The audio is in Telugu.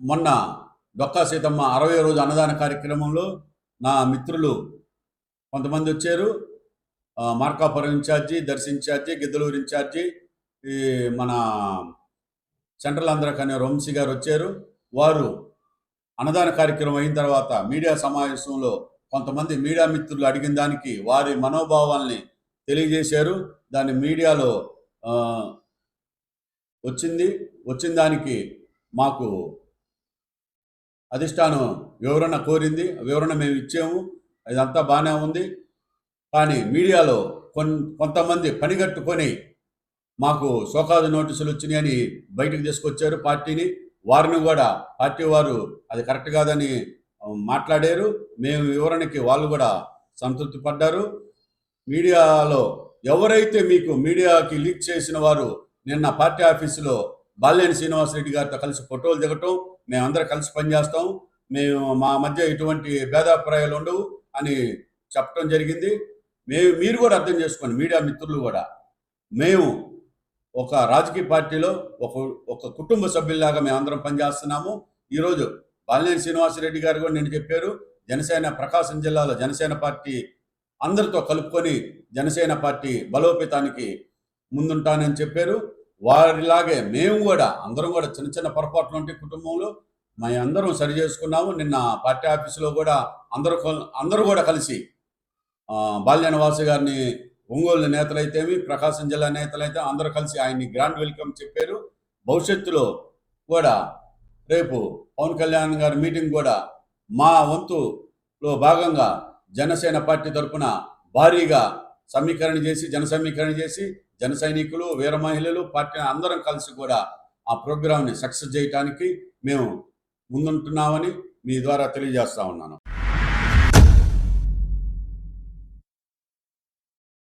మొన్న డొక్కా సీతమ్మ 60వ రోజు అన్నదాన కార్యక్రమంలో నా మిత్రులు కొంతమంది వచ్చారు. Markapuram incharge, Darsi incharge, Giddalur incharge, ఈ మన సెంట్రల్ ఆంధ్ర కన్వీనర్ వంశీ గారు వచ్చారు. వారు అన్నదాన కార్యక్రమం అయిన తర్వాత మీడియా సమావేశంలో కొంతమంది మీడియా మిత్రులు అడిగిన దానికి వారి మనోభావాల్ని తెలియజేశారు. దాన్ని మీడియాలో వచ్చిన దానికి మాకు అధిష్టానం వివరణ కోరింది. వివరణ మేము ఇచ్చాము. ఇదంతా బాగానే ఉంది. కానీ మీడియాలో కొంతమంది పనిగట్టుకొని మాకు షోకాజు నోటీసులు వచ్చినాయని బయటకు తీసుకొచ్చారు పార్టీని. వారిని కూడా పార్టీ వారు అది కరెక్ట్ కాదని మాట్లాడారు. మేము వివరణకి వాళ్ళు కూడా సంతృప్తి పడ్డారు. మీడియాలో ఎవరైతే మీకు మీడియాకి లీక్ చేసిన వారు నిన్న పార్టీ ఆఫీసులో బాలినేని శ్రీనివాసరెడ్డి గారితో కలిసి ఫోటోలు దిగటం, మేమందరం కలిసి పనిచేస్తాం, మా మధ్య ఎటువంటి భేదాభిప్రాయాలు ఉండవు అని చెప్పడం జరిగింది. మీరు కూడా అర్థం చేసుకోండి, మీడియా మిత్రులు కూడా. మేము ఒక రాజకీయ పార్టీలో ఒక కుటుంబ సభ్యుల్లాగా మేమందరం పనిచేస్తున్నాము. ఈరోజు బాలినేని శ్రీనివాసరెడ్డి గారు కూడా నేను చెప్పారు, జనసేన ప్రకాశం జిల్లాలో జనసేన పార్టీ అందరితో కలుపుకొని జనసేన పార్టీ బలోపేతానికి ముందుంటానని చెప్పారు. వారిలాగే మేము కూడా అందరం కూడా చిన్న చిన్న పొరపాట్లు ఉంటే కుటుంబంలో అందరం సరి చేసుకున్నాము. నిన్న పార్టీ ఆఫీసులో కూడా అందరూ కూడా కలిసి బాలినేని వాసు గారిని, ఒంగోలు నేతలైతేమి, ప్రకాశం జిల్లా నేతలైతే అందరూ కలిసి ఆయన్ని గ్రాండ్ వెల్కమ్ చెప్పారు. భవిష్యత్తులో కూడా రేపు పవన్ కళ్యాణ్ గారి మీటింగ్ కూడా మా వంతులో భాగంగా జనసేన పార్టీ తరఫున భారీగా జన సమీకరణ చేసి జన సైనికులు, వీర మహిళలు, పార్టీ అందరం కలిసి కూడా ఆ ప్రోగ్రాంని సక్సెస్ చేయడానికి మేము ముందుంటున్నామని మీ ద్వారా తెలియజేస్తా ఉన్నాను.